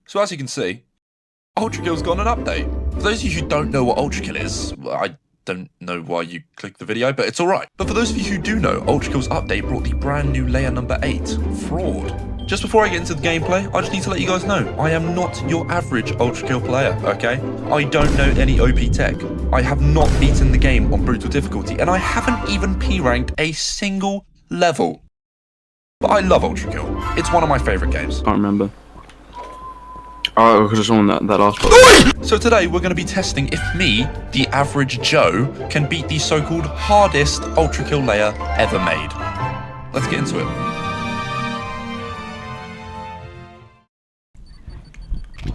So as you can see, Ultrakill's got an update. For those of you who don't know what Ultrakill is, well, I don't know why you clicked the video, but it's alright. But for those of you who do know, Ultrakill's update brought the brand new layer number 8, Fraud. Just before I get into the gameplay, I just need to let you guys know, I am not your average Ultrakill player, okay? I don't know any OP tech. I have not beaten the game on brutal difficulty, and I haven't even P-ranked a single level. But I love Ultrakill. It's one of my favourite games. Can't remember. Oh, because it's on that last part. So today we're going to be testing if me, the average Joe, can beat the so-called hardest Ultrakill layer ever made. Let's get into it.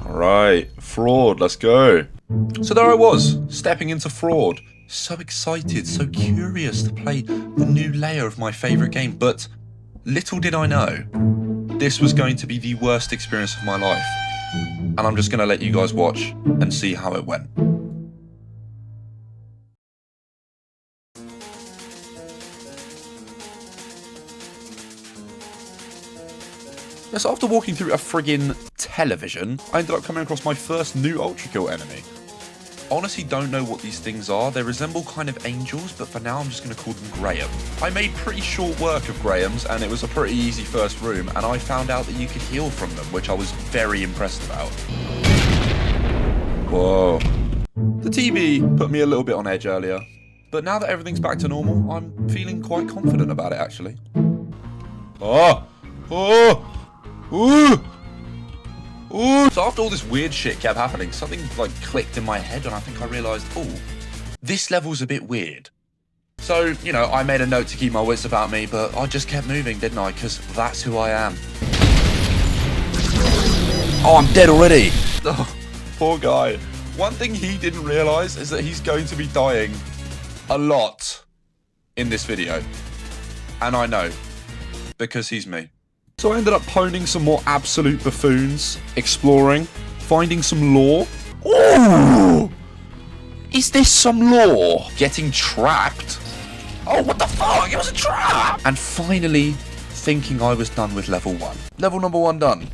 Alright, Fraud, let's go. So there I was, stepping into Fraud. So excited, so curious to play the new layer of my favourite game, but little did I know, this was going to be the worst experience of my life. And I'm just going to let you guys watch and see how it went. Yes, after walking through a friggin' television, I ended up coming across my first new Ultrakill enemy. Honestly don't know what these things are. They resemble kind of angels, but for now I'm just going to call them Graham. I made pretty short work of Grahams, and it was a pretty easy first room, and I found out that you could heal from them, which I was very impressed about. Whoa. The TV put me a little bit on edge earlier, but now that everything's back to normal, I'm feeling quite confident about it actually. Oh! Oh! Ooh! Ooh. So after all this weird shit kept happening, something like clicked in my head and I think I realised, oh, this level's a bit weird. So, you know, I made a note to keep my wits about me, but I just kept moving, didn't I? Because that's who I am. Oh, I'm dead already. Oh, poor guy. One thing he didn't realise is that he's going to be dying a lot in this video. And I know, because he's me. So I ended up honing some more absolute buffoons, exploring, finding some lore. Ooh! Is this some lore? Getting trapped? Oh, what the fuck? It was a trap! And finally, thinking I was done with level 1. Level number 1 done.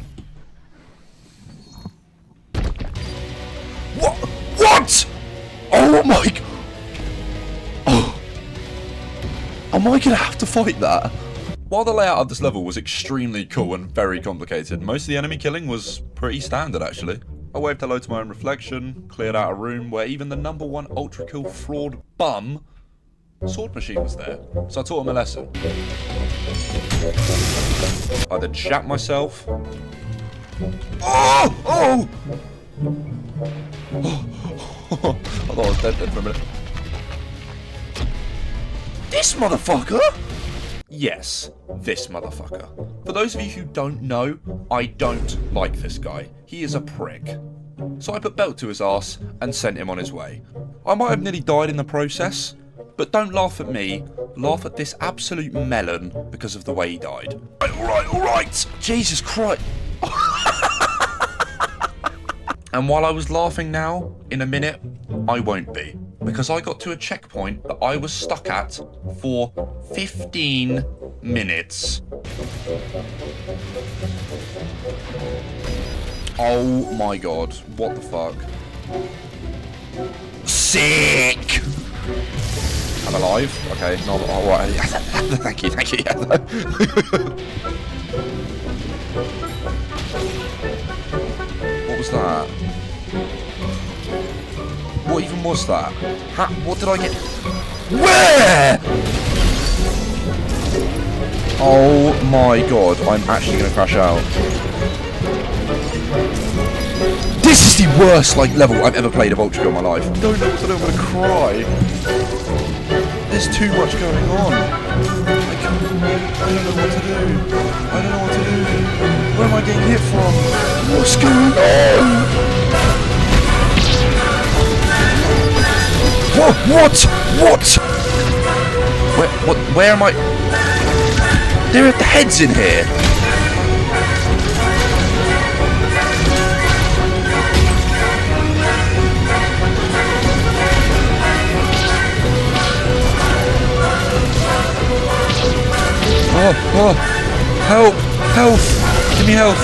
What? What? Oh my... Oh. Am I gonna have to fight that? While the layout of this level was extremely cool and very complicated, most of the enemy killing was pretty standard actually. I waved hello to my own reflection, cleared out a room where even the number 1 Ultrakill fraud bum sword machine was there, so I taught him a lesson. I then shat myself. Oh! Oh! Oh! I thought I was dead for a minute. This motherfucker! Yes, this motherfucker. For those of you who don't know, I don't like this guy. He is a prick. So I put belt to his ass and sent him on his way. I might have nearly died in the process, but don't laugh at me, laugh at this absolute melon because of the way he died. Alright! Jesus Christ! And while I was laughing now, in a minute, I won't be. Because I got to a checkpoint that I was stuck at for 15 minutes. Oh my god, what the fuck? Sick! I'm alive? Okay, no, alright. Thank you. What was that? What even was that? What did I get? Where? Oh my god, I'm actually gonna crash out. This is the worst level I've ever played of Ultrakill in my life. I don't know what to do, I'm gonna cry. There's too much going on. I don't know what to do. I don't know what to do. Where am I getting hit from? What's going on? What? Where am I? There are heads in here. Oh, help, health, give me health.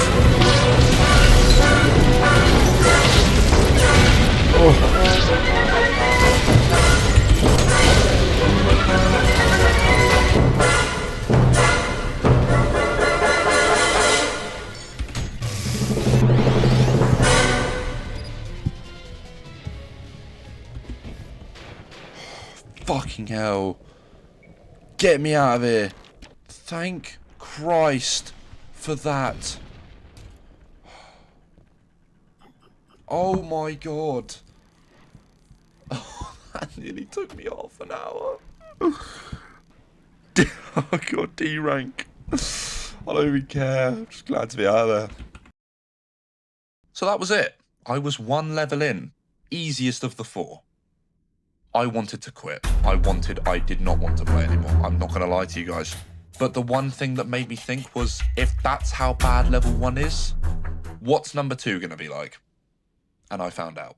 Fucking hell. Get me out of here. Thank Christ for that. Oh my god. Oh, that nearly took me half an hour. Oh god, D rank. I don't even care. I'm just glad to be out of there. So that was it. I was one level in. Easiest of the 4. I wanted to quit. I did not want to play anymore. I'm not going to lie to you guys. But the one thing that made me think was, if that's how bad level 1 is, what's number 2 going to be like? And I found out.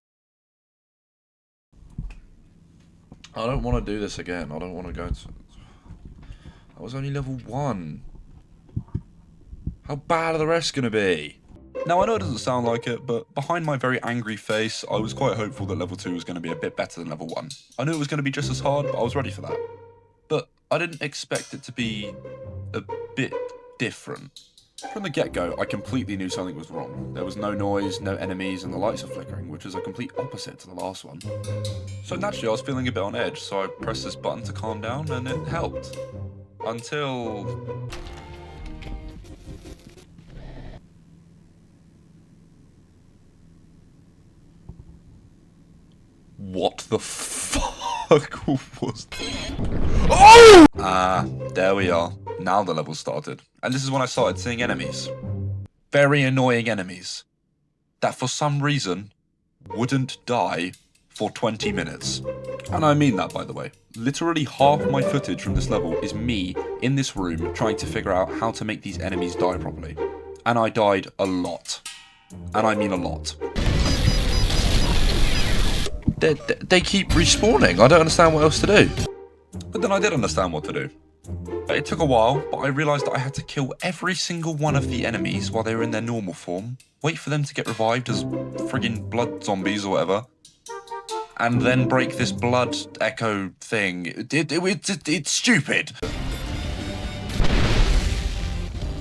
I don't want to do this again. I don't want to go to... I was only level 1. How bad are the rest going to be? Now, I know it doesn't sound like it, but behind my very angry face, I was quite hopeful that level 2 was going to be a bit better than level 1. I knew it was going to be just as hard, but I was ready for that. But I didn't expect it to be a bit different. From the get-go, I completely knew something was wrong. There was no noise, no enemies, and the lights are flickering, which is a complete opposite to the last one. So naturally, I was feeling a bit on edge, so I pressed this button to calm down, and it helped. Until... What the fuck was that? Oh! There we are. Now the level started. And this is when I started seeing enemies. Very annoying enemies. That for some reason wouldn't die for 20 minutes. And I mean that, by the way. Literally half my footage from this level is me in this room trying to figure out how to make these enemies die properly. And I died a lot. And I mean a lot. They keep respawning. I don't understand what else to do. But then I did understand what to do. It took a while, but I realised that I had to kill every single one of the enemies while they were in their normal form, wait for them to get revived as friggin' blood zombies or whatever, and then break this blood echo thing. It's stupid.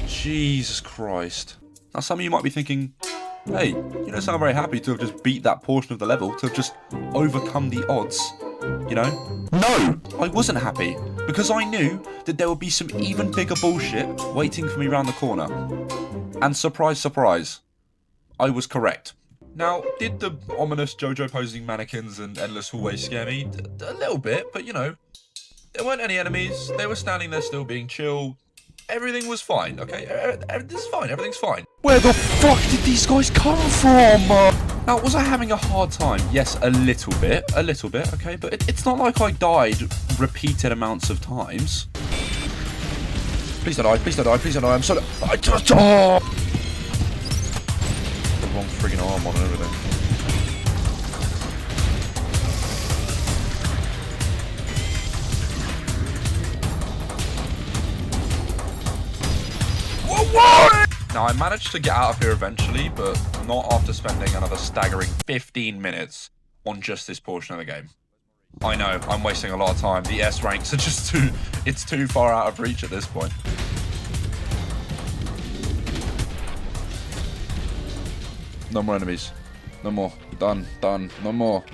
Jesus Christ. Now some of you might be thinking, hey, you don't sound very happy to have just beat that portion of the level, to have just overcome the odds, you know? No! I wasn't happy, because I knew that there would be some even bigger bullshit waiting for me around the corner. And surprise, surprise, I was correct. Now, did the ominous JoJo posing mannequins and endless hallways scare me? A little bit, but you know, there weren't any enemies, they were standing there still being chill. Everything was fine, okay? Everything's fine, everything's fine. Where the fuck did these guys come from? Now, was I having a hard time? Yes, a little bit, okay? But it's not like I died repeated amounts of times. Please don't die, please don't die, please don't die, I'm so... I just... Oh! The wrong friggin' arm on and everything. Now, I managed to get out of here eventually, but not after spending another staggering 15 minutes on just this portion of the game. I know, I'm wasting a lot of time. The S ranks are just it's too far out of reach at this point. No more enemies. No more. Done, done. No more.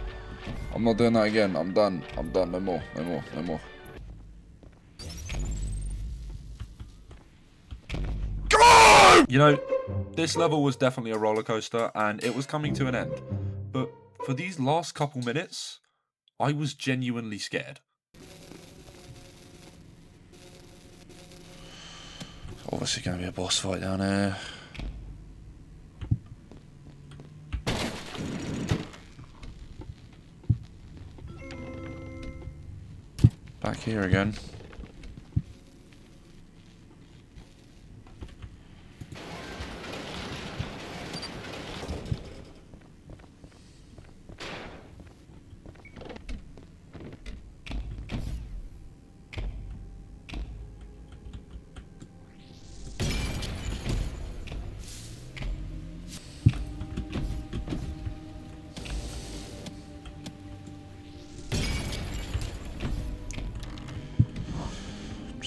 I'm not doing that again. I'm done. I'm done. No more. No more. No more. You know, this level was definitely a roller coaster, and it was coming to an end. But for these last couple minutes, I was genuinely scared. It's obviously going to be a boss fight down here. Back here again.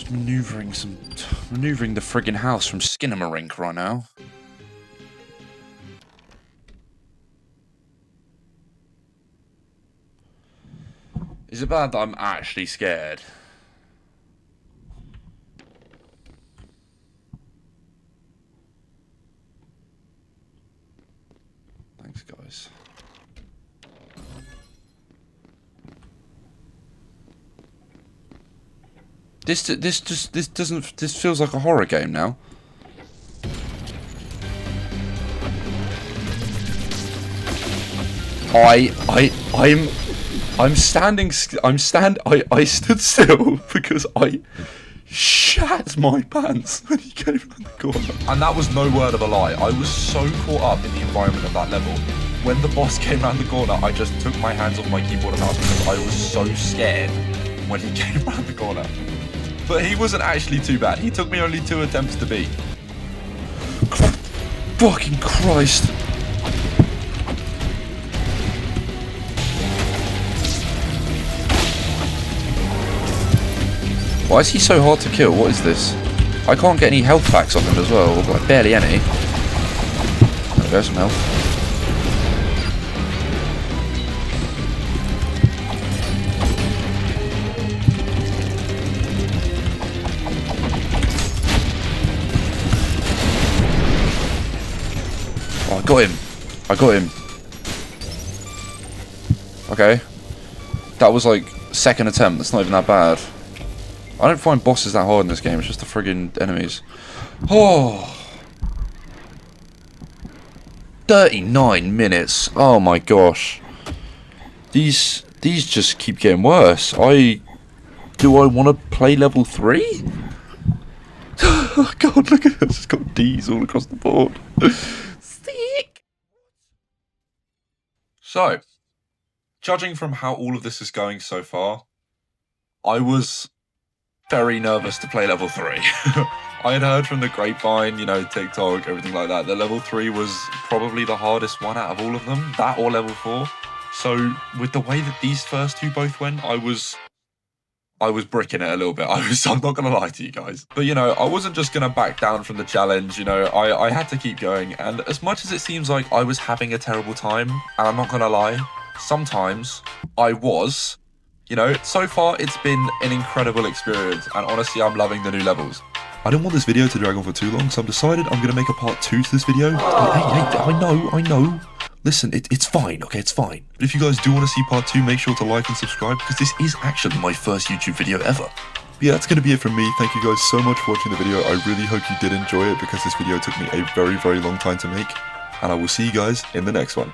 Just maneuvering the friggin' house from Skinamarink right now. Is it bad that I'm actually scared? Thanks, guys. This feels like a horror game now. I stood still because I shat my pants when he came around the corner. And that was no word of a lie. I was so caught up in the environment of that level. When the boss came around the corner, I just took my hands off my keyboard and mouse because I was so scared when he came around the corner. But he wasn't actually too bad. He took me only 2 attempts to beat. Fucking Christ. Why is he so hard to kill? What is this? I can't get any health packs off him as well. Like, barely any. There we go, some health. Oh, I got him. I got him. Okay. That was like second attempt. That's not even that bad. I don't find bosses that hard in this game. It's just the friggin' enemies. Oh. 39 minutes. Oh my gosh. These just keep getting worse. Do I want to play level 3? Oh god, look at this. It's got D's all across the board. Sick. So, judging from how all of this is going so far, I was very nervous to play level 3. I had heard from the grapevine, you know, TikTok, everything like that, that level 3 was probably the hardest one out of all of them, that or level 4. So with the way that these first 2 both went, I was bricking it a little bit. I'm not gonna lie to you guys. But you know, I wasn't just gonna back down from the challenge, you know, I had to keep going. And as much as it seems like I was having a terrible time, and I'm not gonna lie, sometimes I was. You know, so far it's been an incredible experience, and honestly I'm loving the new levels. I didn't want this video to drag on for too long, so I've decided I'm going to make a part 2 to this video. Hey, I know. Listen, it's fine, okay, it's fine. But if you guys do want to see part 2, make sure to like and subscribe, because this is actually my first YouTube video ever. But yeah, that's going to be it from me. Thank you guys so much for watching the video. I really hope you did enjoy it, because this video took me a very, very long time to make. And I will see you guys in the next one.